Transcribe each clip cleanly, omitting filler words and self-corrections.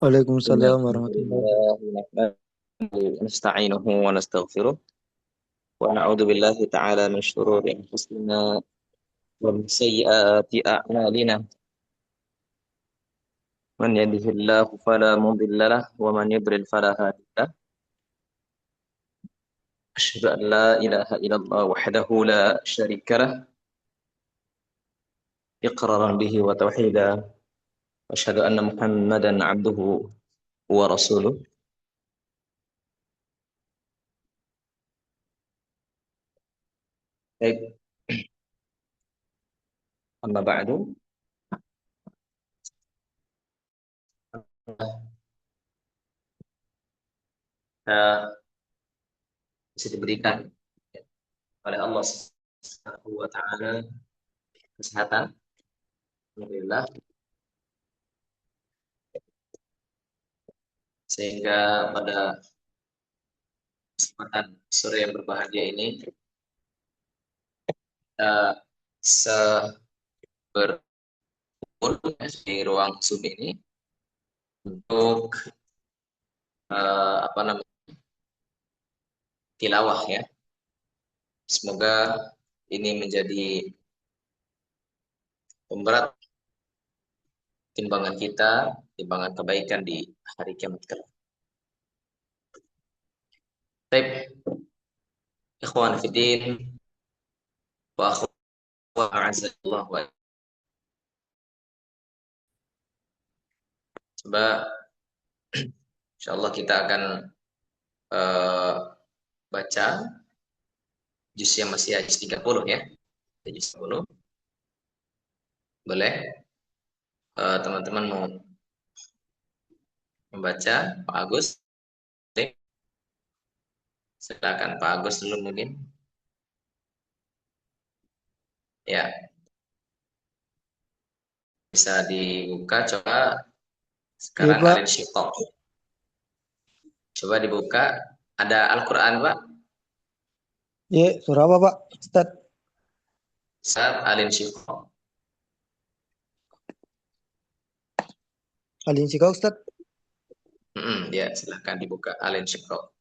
إن Waalaikumsalam الحمد warahmatullahi. لله نحمده ونستعينه ونستغفره ونعوذ بالله تعالى من شرور أنفسنا ومن سيئات أعمالنا من يهده الله فلا مضل له ومن يضلل فلا هادي له أشهد أن لا إله إلا الله وحده لا شريك له إقرارا به وتوحيدا وأشهد أن محمدا عبده ورسوله. Baik, amma ba'du, kita bisa diberikan oleh Allah Subhanahu wa taala kesehatan. Alhamdulillah, sehingga pada kesempatan sore yang berbahagia ini kita berkumpul di ruang Zoom ini untuk apa namanya, tilawah ya. Semoga ini menjadi pemberat timbangan kita, timbangan kebaikan di hari kiamat kelak. Baik, ikhwan fillah wa akhwat a'azzallahu wa coba insyaallah kita akan eh, baca juz yang masih juz 30 ya. Juz 30. Boleh teman-teman mau membaca Pak Agus? Silakan Pak Agus dulu mungkin. Ya, bisa dibuka coba Iya sekarang Pak, Alin Syiqaq. Coba dibuka. Ada Al-Qur'an, Pak. iya surah apa Pak? Ustad, Saat Alin Syiqaq. Alin Sika Ustad. Ya, silahkan dibuka Alin Syiqaq.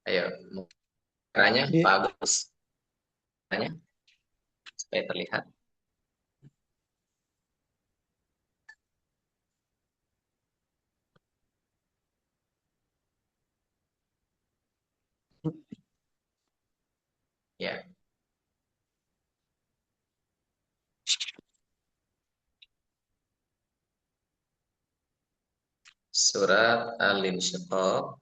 Ayo, caranya Iya, Pak Agus. Tanya supaya terlihat. Ya, surat Alin Syiqaq.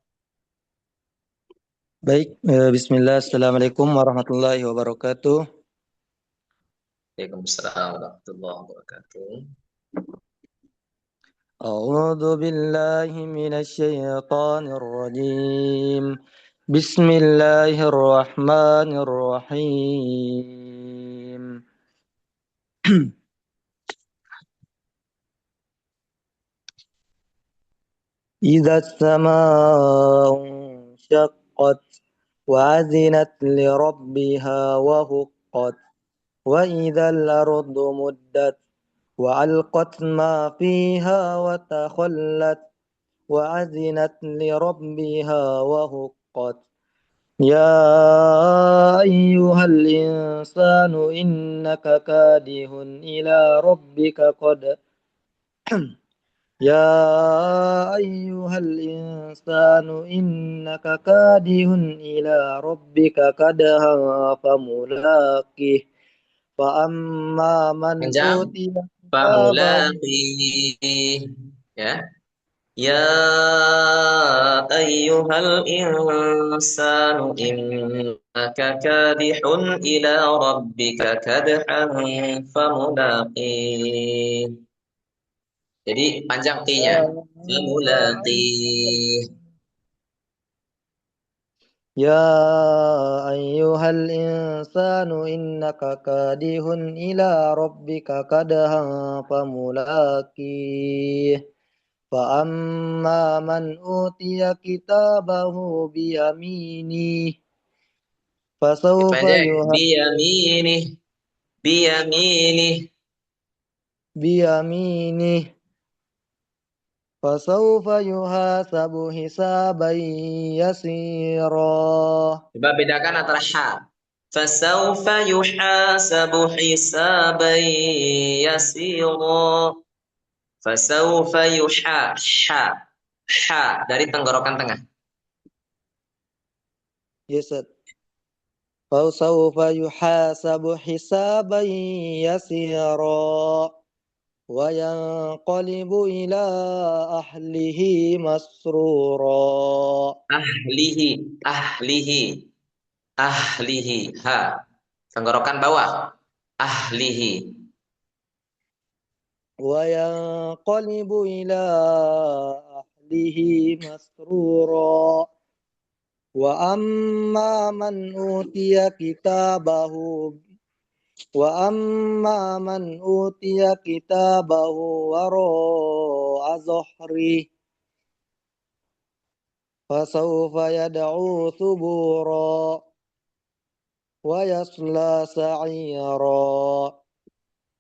baik. Bismillah, Assalamualaikum warahmatullahi wabarakatuh. Waalaikumsalam warahmatullahi wabarakatuh. A'udzu billahi minasy syaithanir rajim. Bismillahirrahmanirrahim. إذا السماء انشقت وأذنت لربها وهقت وإذا الأرض مدت وألقت ما فيها وتخلت وأذنت لربها وهقت يا أيها الإنسان إنك كادح إلى ربك قد يا أيها الإنسان إنك كادح إلى ربك كدها فملاقيه فأما من Panjang. أوتي كتابه Famulaqi. Ya. Ya ayyuhal insanu innaka kadihun ila rabbika kadhan famulaqi. Jadi panjang T-nya. Famulaqi. يا أيها الإنسان إنك كادح إلى ربك كدها فملاقيه فأما من أوتي كتابه بيمينه فسوف Pendek. Biyaminih. Biyaminih. بيمينه فسوف يحاسب حسابا يسيرا. Coba bedakan antara ha. Fasawfa yuhasabu hisaban yasira. Fasawfa yuha. Ha. Ha. Dari tenggorokan tengah. Yes, Sir. فسوف يحاسب حسابا يسيرا وينقلب إلى أهله مسرورا. Ahlihi. Ahlihi. Ahlihi. Ha. Tenggorokan bawah. Ahlihi. وينقلب إلى أهله مسرورا. وأما من أوتي كتابه وأما من أوتي كتابه وراء ظهره فسوف يدعو ثبورا ويصلى سعيرا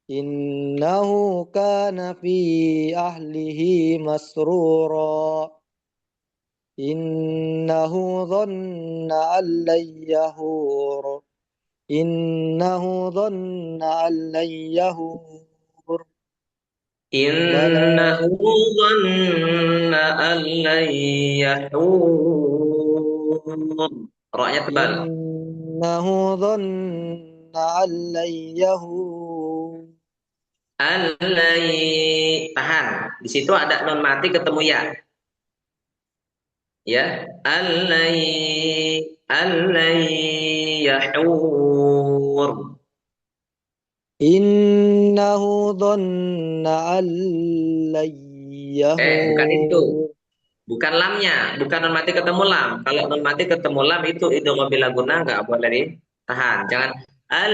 إنه كان في أهله مسرورا إنه ظن أن لن يحور إنه ظن أن لن يحور بلى Innahu dhanna an lan yahur. Roknya tebal. إنه ظن أن لن يحور An lan tahan. Di situ ada non mati ketemu ya. Ya. An lan yahur. إنه ظن أن لن Bukan itu. يحور Bukan lamnya, bukan non mati ketemu lam. Kalau non mati ketemu lam itu idgham bila guna nggak boleh ditahan. Jangan al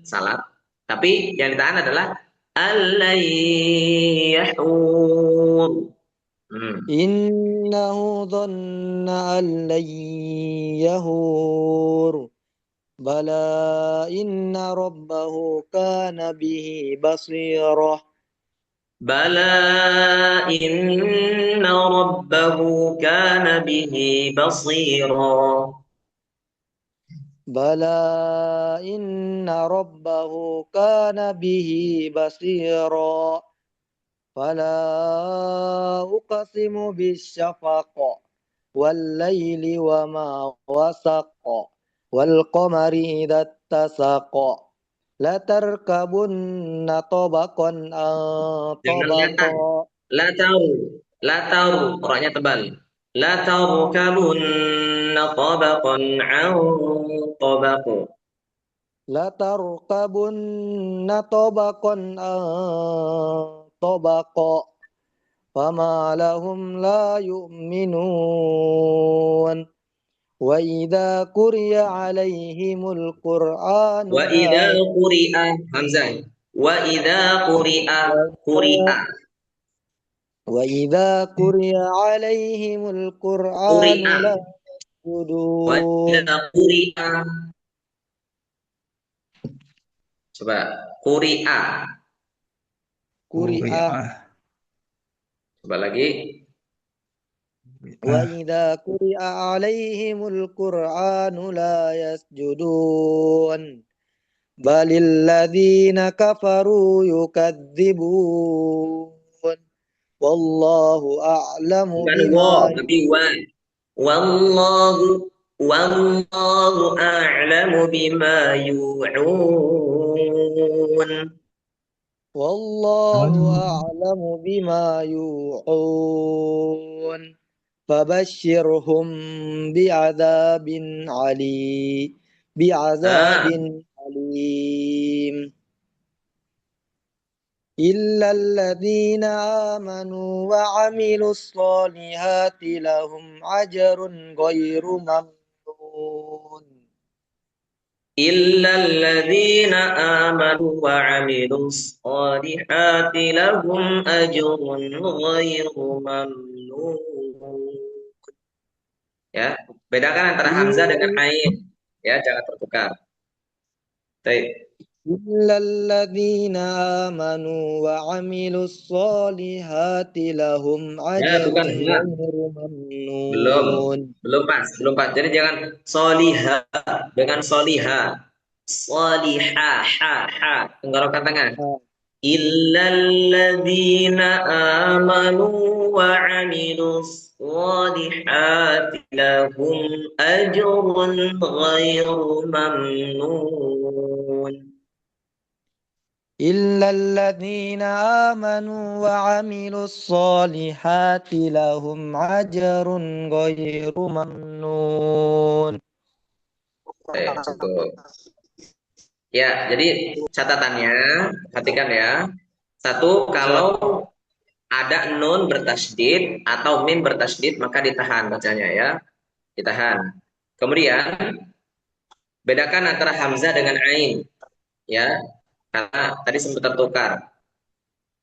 salah. Tapi yang ditahan adalah al-yahur. Hmm. إنه ظن أن لن يحور بلى إن ربه كان به بصيرا Bala inna rabbahu kana bihi basira. بلى إن ربه كان به بصيرا فلا أقسم بالشفق والليل وما وسق والقمر إذا اتسق لتركبن طبقا عن Jangan طبق nyata. La taru, la taru, roknya tebal. La tarkabunna tabaqan an tabaq. لتركبن طبقا عن طبق فما لهم لا يؤمنون وإذا قرئ عليهم Wa القرآن idza لا quri'a hamzah. Wa idza quri'a quri'a وإذا قرئ عليهم القرآن quri'a. لا Wa idza يسجدون quri'a. Coba quri'a. قرئ Coba lagi. وإذا قرئ عليهم القرآن لا يسجدون بل الذين كفروا يكذبون والله أعلم Bukan wa, بما tapi wa. Wallahu wallahu a'lamu bima yu'un. والله أعلم بما يوعون فبشرهم بعذاب عليم بعذاب Ah, أليم إلا الذين آمنوا وعملوا الصالحات لهم أجر غير ممنون illalladzina amanu wa 'amilus shalihati lahum ajrun ghairu mamnun. Ya, bedakan antara hamzah dengan ain. Ya, jangan tertukar. Baik. إلا الذين آمنوا وعملوا الصالحات لهم Ya, أجر bukan ha. غير Belum. ممنون. Belum pas, belum pas. Jadi jangan soliha dengan soliha. Soliha, ha, ha. Tenggorokan tengah. Illalladzina amanu wa 'amilus shalihati lahum ajrun ghairu mamnun. إلا الذين آمنوا وعملوا الصالحات لهم أجر غير ممنون. Cukup. Ya, jadi catatannya, perhatikan ya. Satu, kalau ada nun bertasydid atau mim bertasydid maka ditahan bacanya ya. Ditahan. Kemudian bedakan antara hamzah dengan ain ya. Karena tadi sempat tertukar.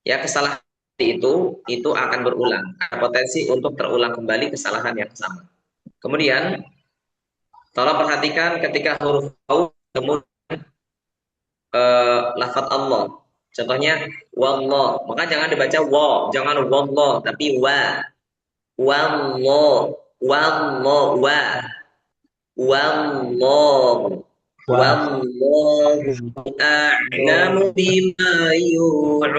Ya, kesalahan itu akan berulang. Ada potensi untuk terulang kembali kesalahan yang sama. Kemudian tolong perhatikan ketika huruf au kemudian lafaz Allah. Contohnya wallah, maka jangan dibaca wa, jangan wallah, tapi wa. Wallah, wallah, wa. Wallah, Wah. wallahu a'lamu bima yu'un.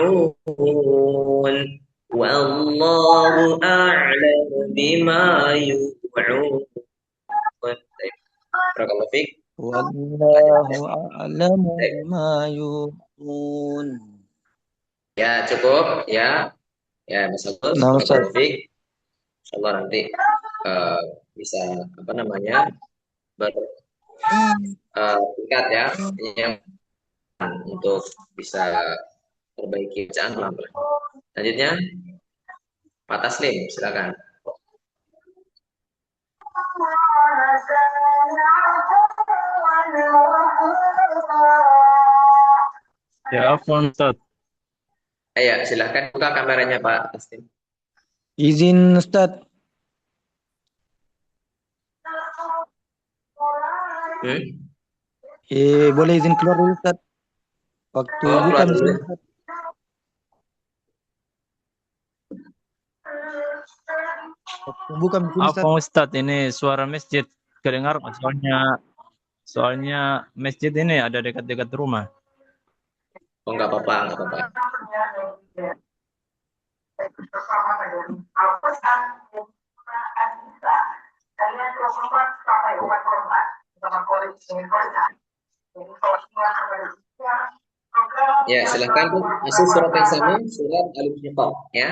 Wallahu a'lamu bima yu'un. Barakallahu fiik. والله أعلم بما يوعون. Ya, cukup ya. Ya, Mas Agus, Nah, Ustaz. barakallahu fiik. Insyaallah nanti bisa apa namanya? Bertingkat ya. Ini yang untuk bisa perbaiki bacaan pelan-pelan. Selanjutnya, Pak Taslim, silakan. Ya, afwan Ustaz. Ayo, silakan buka kameranya Pak Taslim. Izin Ustaz. Boleh izin keluar dulu Ustaz. Waktu Oh, buka keluar dulu. mesin Ustaz. Waktu buka mesin Ustaz. Afwan Ustaz, ini suara masjid kedengar soalnya masjid ini ada dekat-dekat rumah. Oh, enggak apa-apa, enggak apa-apa. Ya, silakan Bu. Masih surat yang sama, surat Al-Insyiqaq ya.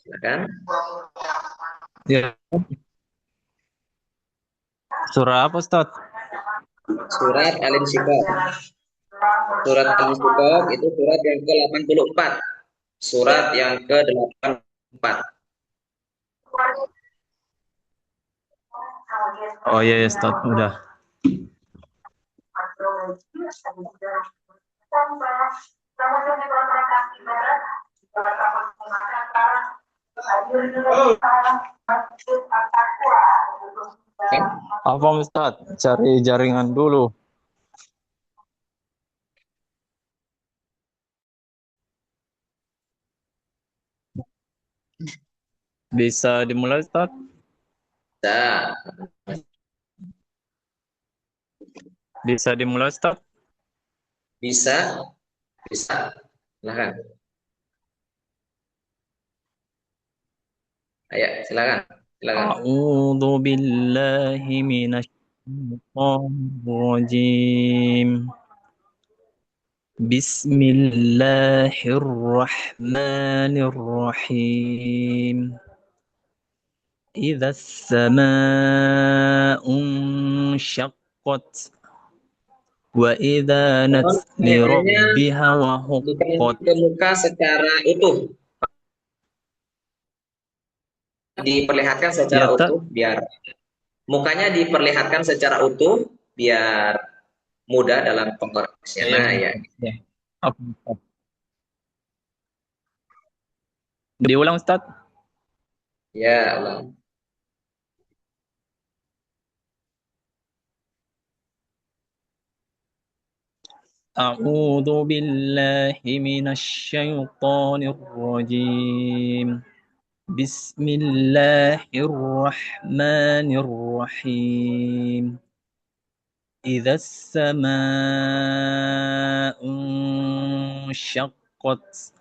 Silakan. Ya. Surah apa Ustaz? Surat Al-Insyiqaq. Surat Al-Insyiqaq itu surat yang ke-84. Surat yang ke-84. Oh iya, ya, Ustaz, udah. Apa Ustaz? Cari jaringan dulu. Bisa dimulai Ustaz? Bisa. Bisa dimulai Ustaz? Bisa. Bisa. Silakan. Ayo, silakan. Silakan. A'udzu billahi minasy syaitonir rajim. Bismillahirrahmanirrahim. Idza as-samaa'u insyaqqat wa idza li rabbiha wa huqqat. Ke muka secara utuh. Diperlihatkan secara utuh biar mukanya diperlihatkan secara utuh biar mudah dalam pengoreksinya. Ya, Nah, ya. ya. Oke, Ustaz. Diulang Ustaz. Ya, Allah. أعوذ بالله من الشيطان الرجيم بسم الله الرحمن الرحيم إذا السماء انشقت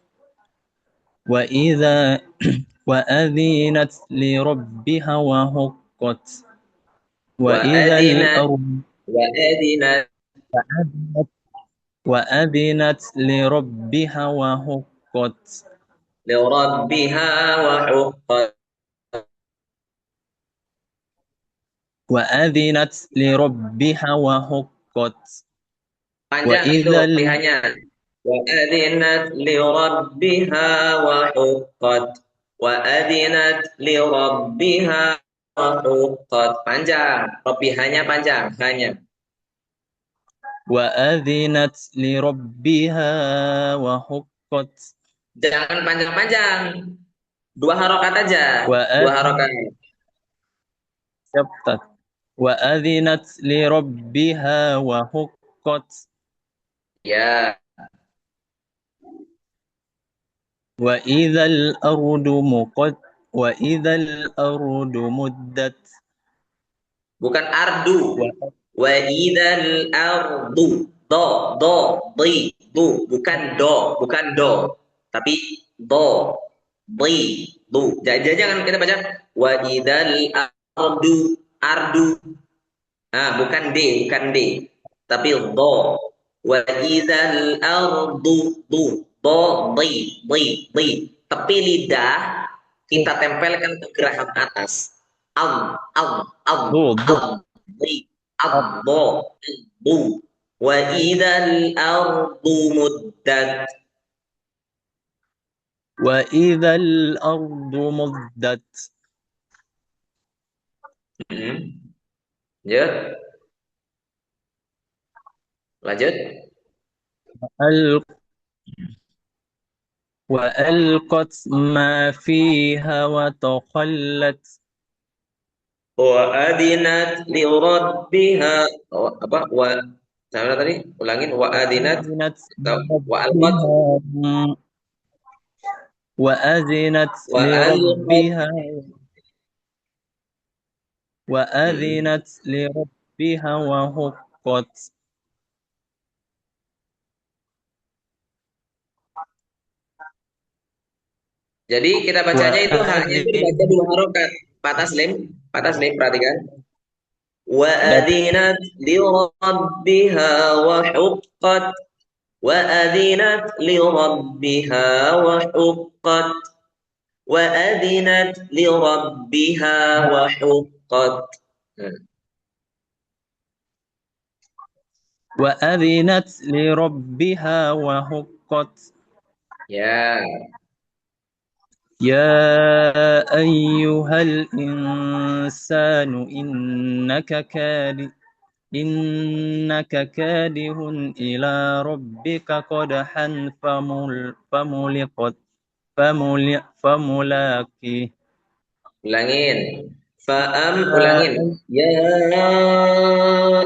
وإذا وأذنت لربها وحقت وإذا وأذنت الأرض وأذنت وأذنت لربها وحقت لربها وحقت. وأذنت لربها وحقت Panjang itu وإذا pihanya. وأذنت لربها وحقت. وأذنت لربها وحقت. Panjang. Rabbihanya panjang. Hanya. وأذنت لربها وحقت Jangan panjang-panjang. Dua harokat aja. Dua وأذنت harokat. وأذنت لربها وحقت Ya. وإذا الأرض وإذا الأرض مدت Bukan ardu. Wa idzal ardu. Do. Bukan do. Bukan do. Tapi do. Do. Jangan kita baca wa idzal ardu. Ah, bukan D. Tapi do. Wa idzal ardu. Do. Tapi lidah kita tempelkan ke geraham atas. Am, am, am, am, di, am, bu. Wa idzal ardu muddat. وإذا الأرض مدت Ya, lanjut. وألقت ما فيها وتخلت Wa adinat li rabbiha. Oh, apa? Wa Sama tadi? Ulangin wa adinat وأذنت atau wa alqat لربها وأذنت wa alqat. لربها وأذنت لربها وحقت Jadi kita bacanya itu haknya itu dibaca dua وأذنت harokat. Pak Taslim perhatikan. Wa adinat li rabbiha wa huqqat. Wa adinat li rabbiha wa huqqat. Wa adinat li rabbiha wa huqqat. Nah, وأذنت لربها وحقت ya. يا أيها الإنسان إنك كادح إلى ربك قدحا فملاقيه Ulangin. Ulangin. Ya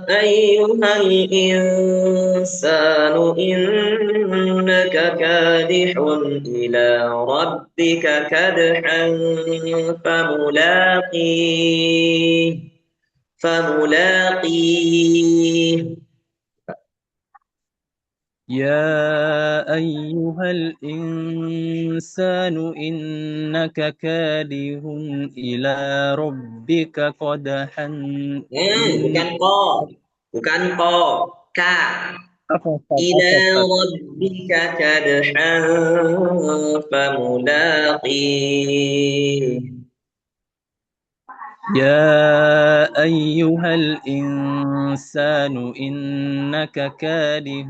ayyuhal insanu innaka kadihun ila rabbika kadhan famulaqih. Famulaqih. يا أيها الإنسان إنك كادح إلى ربك قدحا Bukan ko. Bukan ko. Ka. Ila rabbika kadhan famulaqih. يا أيها الإنسان إنك كادح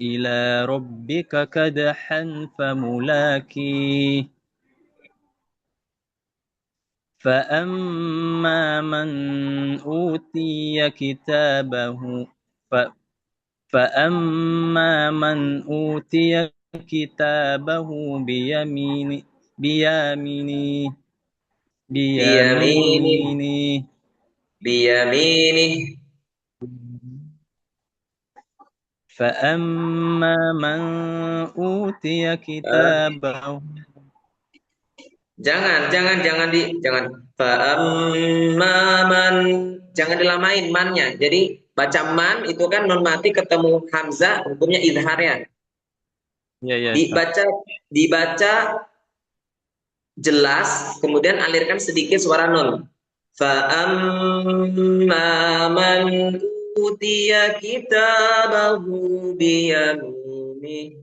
إلى ربك كدحا فملاقيه فأما من أوتي كتابه فأما من أوتي كتابه بيمينه بيمينه Biyaminih. بيمينه Biyaminih. فأما من أوتي كتابه Jangan. Fa'amman. Jangan dilamain mannya. Jadi baca man itu kan nun mati ketemu hamzah hukumnya izhar ya. ya ya Ustaz. Dibaca jelas, kemudian alirkan sedikit suara nun. Fa'amma man utiya kitabahu biyaminih.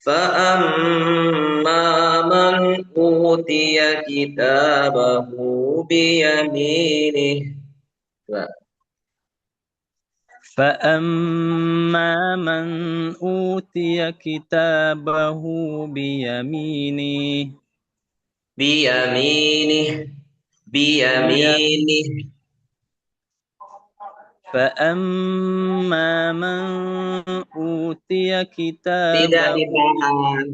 Fa'amma man utiya kitabahu biyaminih. فأما من أوتي كتابه بيمينه Biyaminih. Biyaminih. فأما من أوتي Tidak كتابه ditahan.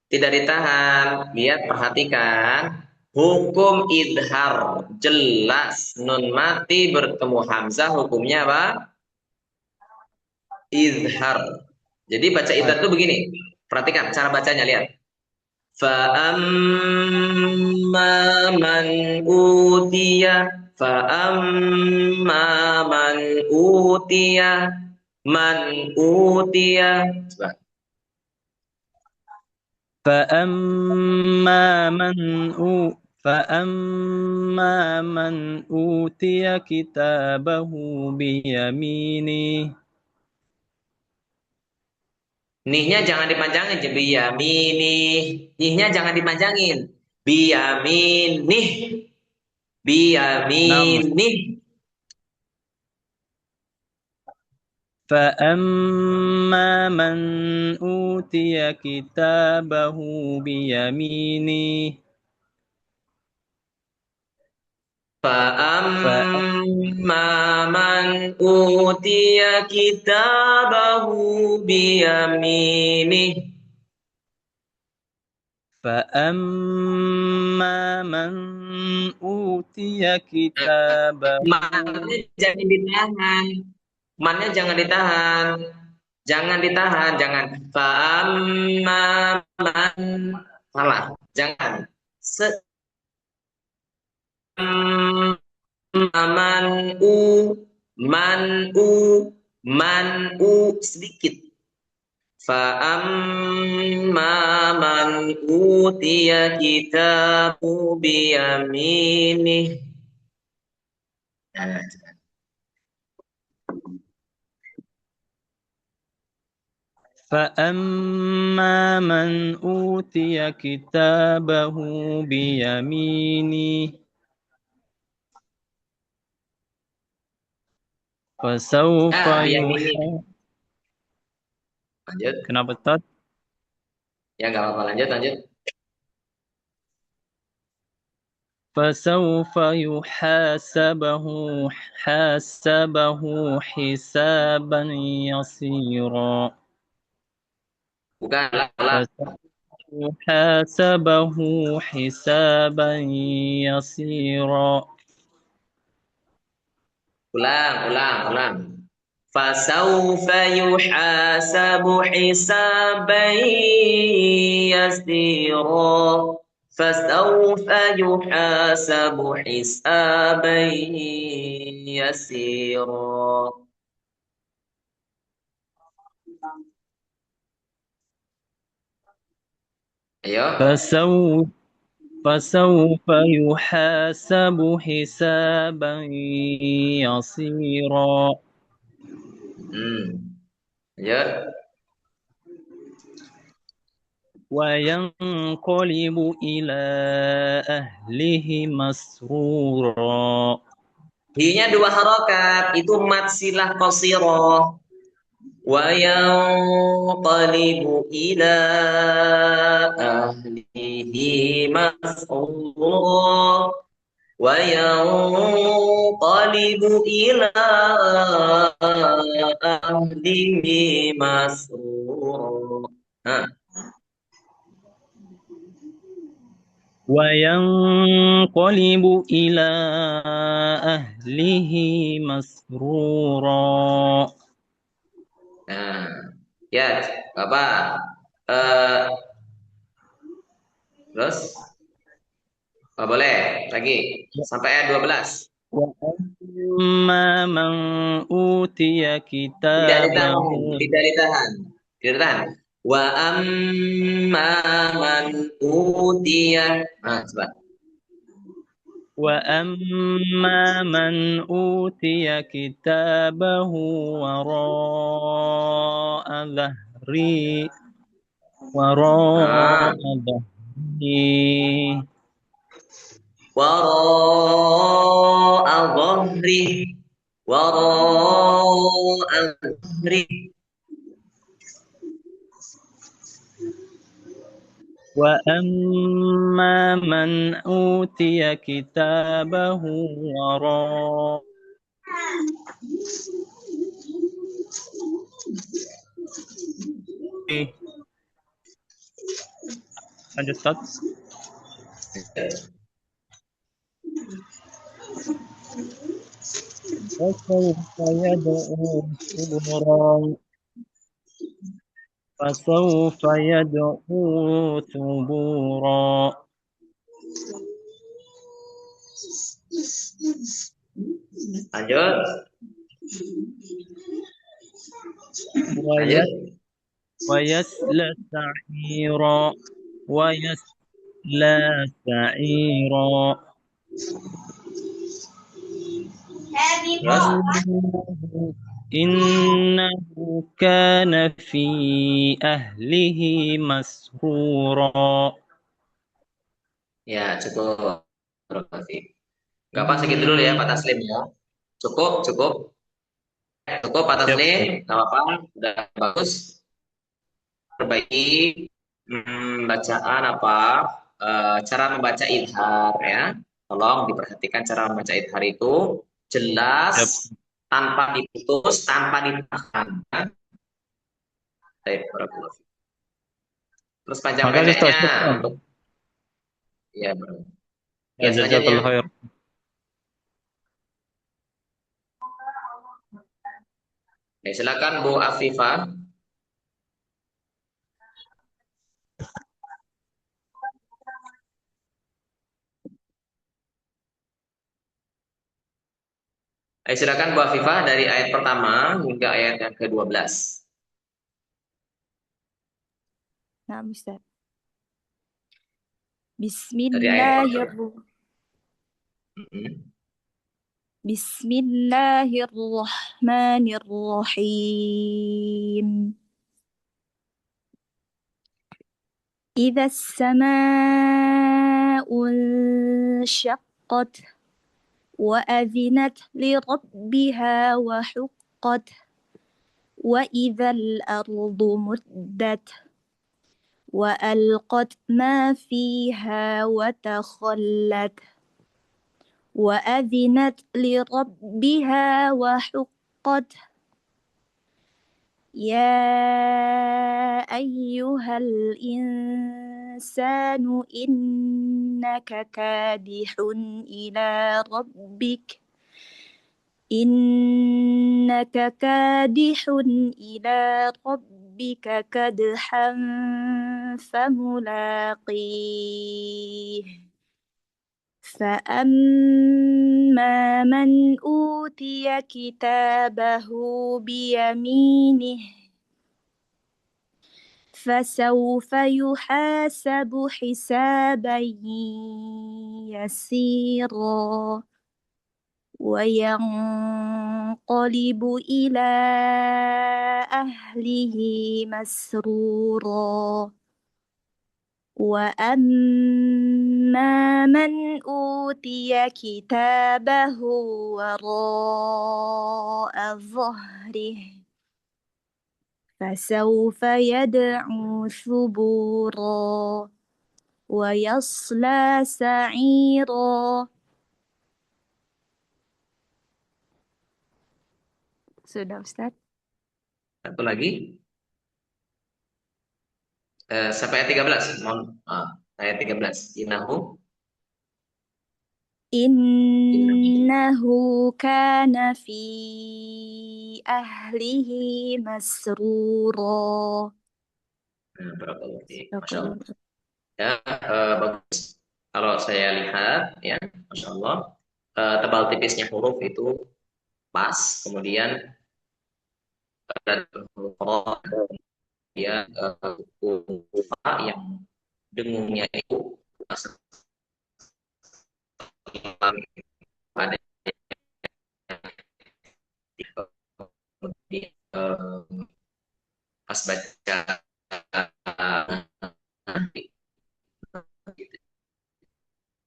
Tidak ditahan. Lihat, perhatikan. Hukum idhar. Jelas. Nun mati bertemu hamzah. Hukumnya apa? Idhar. Jadi baca idhar itu begini. Perhatikan cara bacanya, lihat. Fa'amma man utiya. Fa'amma man utiya. Man utiya. Coba. فأما من أوتي كتابه بيمينه Nihnya jangan dipanjangin, biyaminih. Nihnya jangan dipanjangin. Biyaminih. نعم Biyaminih. فأما من أوتي كتابه بيمينه Fa'amma man utiya kitabahu biyaminih. فأما من أوتي كتابه Mannya jangan ditahan. Mannya jangan ditahan. Jangan ditahan, jangan. Fa'amma man. Salah, jangan. Man u man u man u sedikit. Fa amma man utiya kitabu biyaminih. Nah, فأما من أوتي كتابه بيمينه فسوف biyaminih. Lanjut. Kenapa Ustaz? Ya nggak apa-apa, lanjut. فسوف حاسبه حسابا يسيرا Bukan lah. فسوف حاسبه حسابا يسيرا Ulang. Fasawfa yuhasabu hisaban yasira. Fasawfa yuhasabu hisaban yasira. Ayo. فسوف يحاسب حسابا يسيرا Ayo. وينقلب إلى أهله مسرورا Hi-nya 2 harokat, itu mad silah qasirah. Wa yanqalibu ila ahlihi masrura. وينقلب إلى أهله مسرورا. Nah, وينقلب إلى أهله مسرورا. nah, ya, Bapak. Eh, terus, boleh lagi sampai ayat 12. وأما من أوتي Tidak كتابه ditahan, tidak ditahan, tidak ditahan. Wa amma man utiya. Nah, coba. وأما من أوتي كتابه وراء Nah, ظهره wara'a dhahri, wara'a dhahri. وأما من أوتي كتابه وراء lanjut Ustaz. فسوف يدعو ثبورا فسوف يدعو ثبورا Lanjut, ويس lanjut. ويسلى سعيرا ويسلى سعيرا Terus, إنه كان في أهله مسرورا. ya cukup. Terima kasih. Gak apa segitu dulu ya Pak Taslim ya. Cukup, cukup. Cukup Pak Siap. Taslim, gak apa-apa, udah bagus. Perbaiki bacaan apa cara membaca idhar ya. Tolong diperhatikan cara membaca idhar itu jelas, Siap. tanpa diputus, tanpa ditahan. Ya. Baik, barakallahu. Terus panjang Makasih Ustaz. pendeknya untuk ya, bro. Ya, Ya selanjutnya. jazakallah khair. Ya, silakan Bu Afifah. Silakan Bu Afifah dari ayat pertama hingga ayat yang ke-12. Nah, Ustaz. Dari ayat pertama. Bismillahirrahmanirrahim. إذا السماء انشقت وأذنت لربها وحقت وإذا الأرض مدت وألقت ما فيها وتخلت وأذنت لربها وحقت يا أيها الإنسان إنك كادح إلى ربك كدحا فملاقيه فأما من أوتي كتابه بيمينه فسوف يحاسب حسابا يسيرا وينقلب إلى أهله مسرورا وأما من أوتي كتابه وراء ظهره فسوف يدعو ثبورا ويصلى سعيرا Sudah Ustaz. Satu lagi. Sampai ayat 13. Ayat 13. Innahu kana fi ahlihi masrura. Barakallahu fiik. Masya Allah. Barakallahu. Ya, bagus. Kalau saya lihat, ya, Masya Allah, tebal tipisnya huruf itu pas. Kemudian ada ya kufa yang dengungnya itu pada pas baca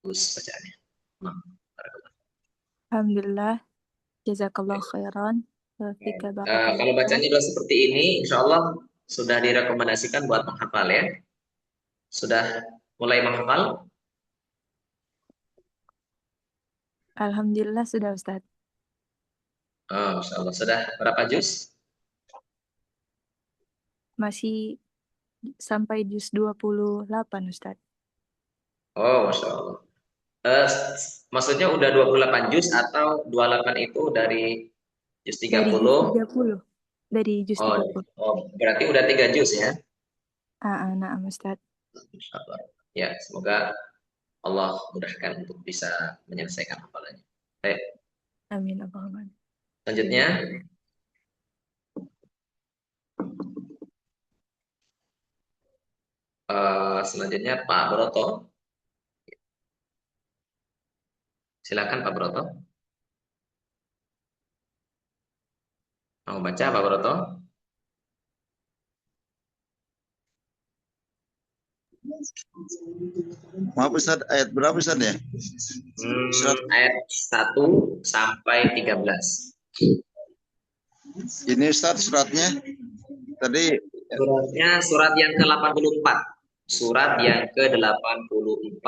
terus bacaannya. Alhamdulillah. Jazakallah khairan. Fika Kalau barakallah. bacanya sudah seperti ini, insya Allah sudah direkomendasikan buat menghafal ya. Sudah mulai menghafal? Alhamdulillah sudah Ustaz. Oh, insya Allah. Sudah berapa juz? Masih sampai juz 28 Ustaz. Oh, Masya Allah. Maksudnya udah 28 juz atau 28 itu dari juz Dari juz 30? 30. Dari juz 30. Berarti udah 3 juz ya? Na'am Ustaz. Insya Allah. Ya, semoga Allah mudahkan untuk bisa menyelesaikan hafalannya. Baik. Amin Allahumma. Selanjutnya, Pak Broto. Silakan Pak Broto. Mau baca Pak Broto? Maaf Ustaz, ayat berapa Ustaz ya? Ayat 1 sampai 13. Ini Ustaz suratnya. Tadi Suratnya surat yang ke-84. Surat yang ke-84.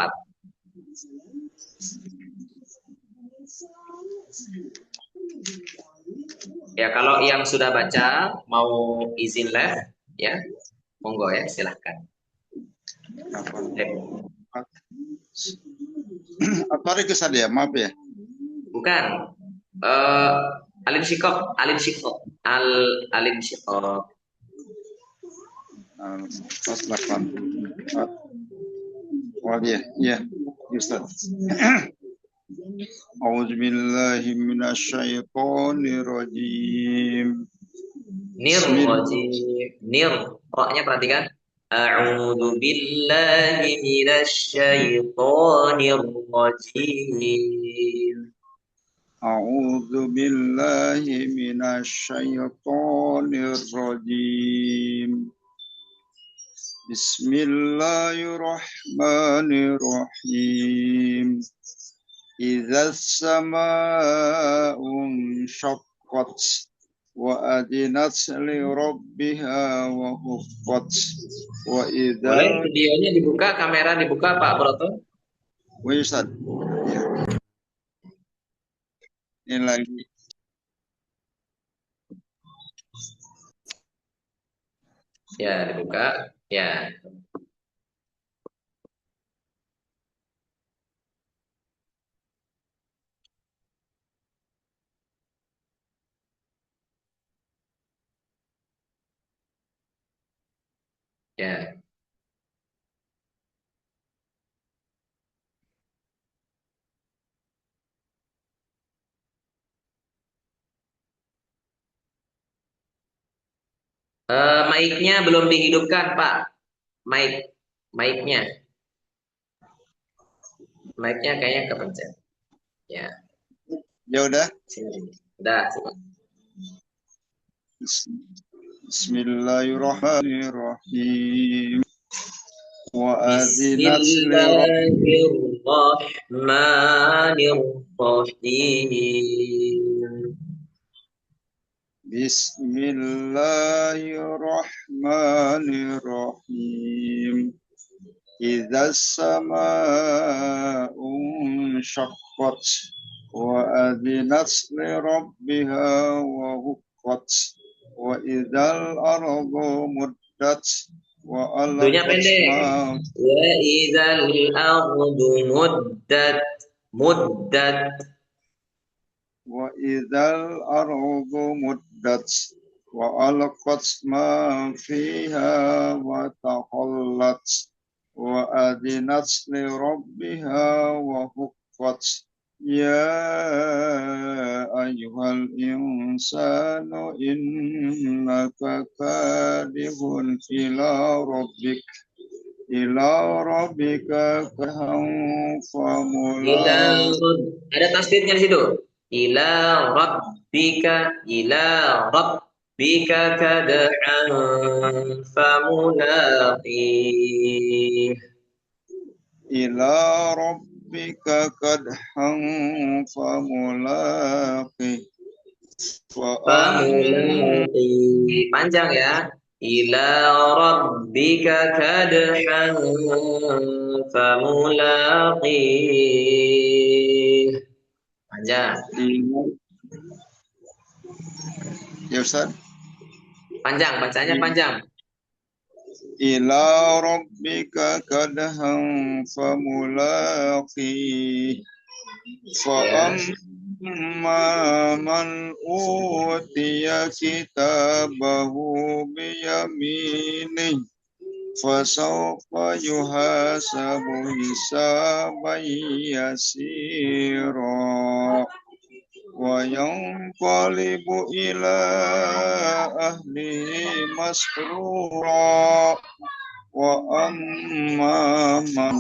Ya, kalau yang sudah baca mau izin live ya, monggo ya, silahkan. apa lagi Ustaz ya? Maaf ya. Bukan. Alim Syikok. Alim Syikok. Pas 8. Oh ya, ya, Ustaz. A'udzubillahi minasyaitonirrajim. Nir, roknya perhatikan. A'udzu billahi minasyaitonir rajim. A'udzu billahi minasyaitonir rajim. Bismillahirrahmanirrahim. Idza as-samaa'u inshaqqat wa adinat li rabbiha wa huffat wa idza. Boleh videonya dibuka, kamera dibuka Pak Broto? Wih Ustaz. Ini lagi. Ya, dibuka. Ya. Ya. Mic-nya belum dihidupkan, Pak. Mic-nya. Mic-nya kayaknya kepencet. Ya. Ya udah. Sini. Udah. Bismillahirrahmanirrahim. Bismillahirrahmanirrahim. Bismillahirrahmanirrahim. Idza as-samaa'u inshaqqat wa adinat li rabbiha wa wa idzal ardu muddat wa Dunya alqat pendek. ma Wa idzal ardu muddat. Muddat. wa idzal ardu muddat wa alqat ma fiha wa taqallat wa adinat li rabbiha wa huqqat ya ayyuhal insanu innaka kadihun ila rabbika kaham Ila famulaq ada tasdidnya di situ. Ila rabbika kad'an famulaqih. ila rabbika kadham famulaqih Famulaqih. Panjang ya. Ila rabbika kad'an famulaqih. Panjang. Ya Ustaz. Panjang, bacanya panjang. Ila rabbika kadham famulaqih Fa'amma man utiya kitabahu biyaminih fasawfa yuhasabu hisaban yasira wa yanqalibu ila ahlihi masrura wa amma man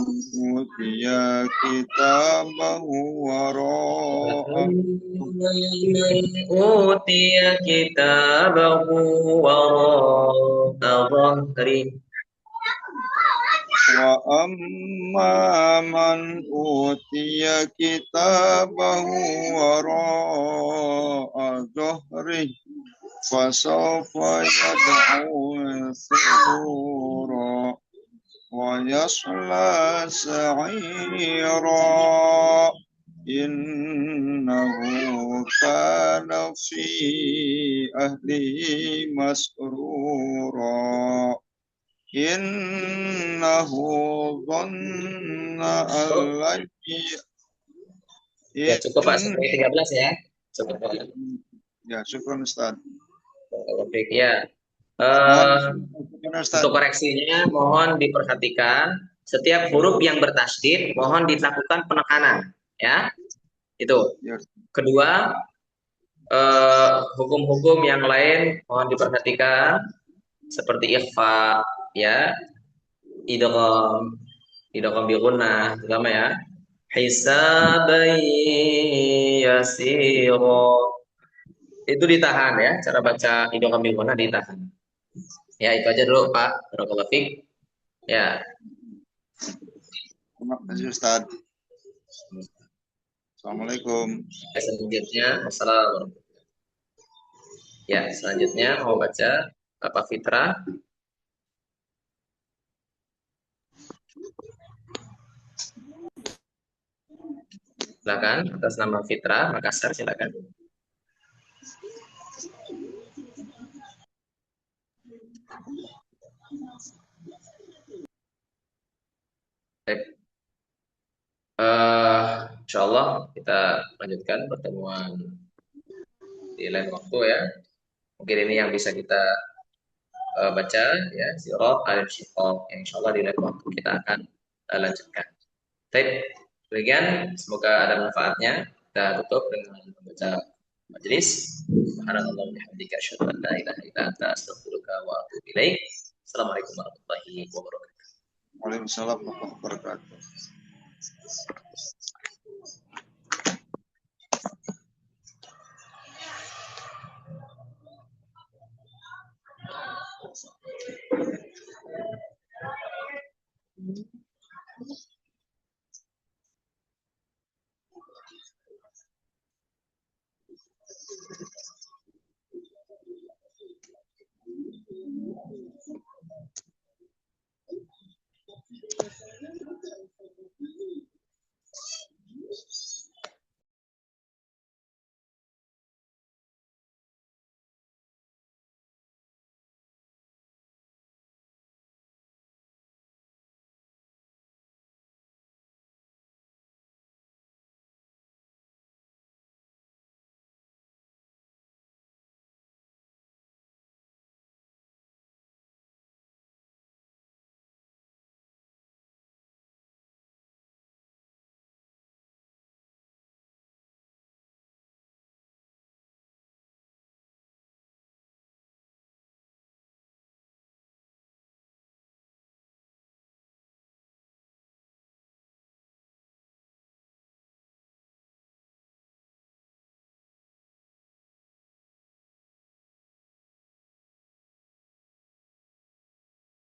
utiya kitabahu wara'a Utiya kitabahu wara'a dhahri. wa amma man utiya kitabahu wara'a dhahri fasawfa yad'u thubura wa yasla sa'ira innahu kana fi ahlihi masrura innahu dhanna an Ya cukup Pak, sampai 13 ya. Cukup Pak. Ya, syukur Ustaz. Ya. Ustaz. Untuk koreksinya mohon diperhatikan setiap huruf yang bertasdid mohon dilakukan penekanan ya. Itu. Ya. Kedua, hukum-hukum yang lain mohon diperhatikan seperti ikhfa ya, idgham bi gunnah terutama ya. Hisaban yasira. Itu ditahan ya, cara baca idgham bi gunnah ditahan. Ya, itu aja dulu Pak. Barakallahu fiik. Ya. Terima kasih Ustaz. Assalamualaikum. Selanjutnya, wassalamualaikum. Ya, selanjutnya mau baca Bapak Fitra. Silakan atas nama Fitra Makassar, silakan. Baik. Insyaallah kita lanjutkan pertemuan di lain waktu ya. Mungkin ini yang bisa kita baca ya, sirah al-syiqaq yang insyaallah di lain waktu kita akan lanjutkan. Baik, demikian semoga ada manfaatnya. Kita tutup dengan membaca majelis. Subhanallah wa bihamdika asyhadu an la ilaha illa anta astaghfiruka wa atubu ilaik. Assalamualaikum warahmatullahi wabarakatuh. Waalaikumsalam warahmatullahi wabarakatuh.